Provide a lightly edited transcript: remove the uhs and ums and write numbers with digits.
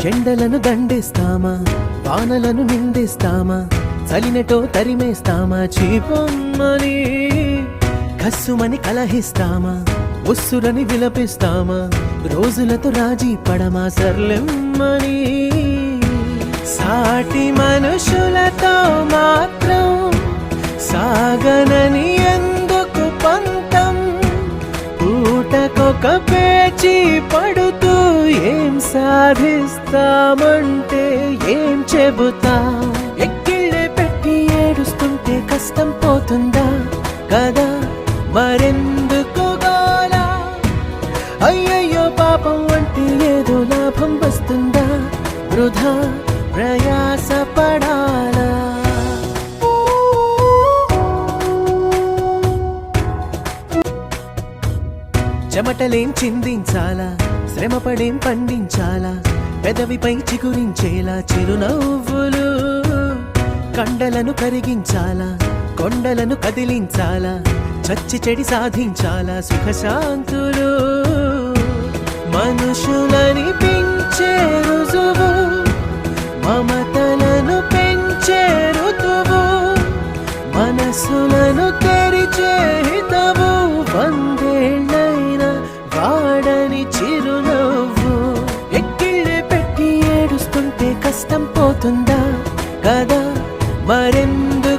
ఎండలను దండిస్తామా, వానలను నిందిస్తామా, చలినటో తరిమేస్తామా, చీపొమ్మని కస్సుమని కలహిస్తామా, ఉస్సురని విలపిస్తామా, రోజులతో రాజీ పడమా, సర్లెమ్మని సాటి మనుషులతో మాత్రం సాగనని ఎందుకు పంతం, పూటకొక పేచి పడుతూ ఏం సాధిస్తామంటే ఏం చెబుతా, ఎక్కిళ్ళే పెట్టి ఏడుస్తుంటే కష్టం పోతుందా కదా, మరెందుకు గోలా, అయ్యయ్యో పాపం అంటే ఏదో లాభం వస్తుందా, వృధా ప్రయాస పడాలా. చెమటలేం చిందించాలా, శ్రమపడేం పండించాలా, పెదవిపై చిగురించేలా చిరునవ్వులు, కండలను కరిగించాలా, కొండలను కదిలించాలా, చచ్చి చెడి సాధించాలా, సుఖశాంతులు, మనుషులని పెంచే రుజువు, మమతలను పెంచే ఋతువు, మనసులను తెరిచే హితవు, వందేళ్ళైన వాడని చిరునవ్వు, ఎక్కిళ్ళే పెట్టి ఏడుస్తుంటే కష్టం పోతుందా కదా, మరెందుకు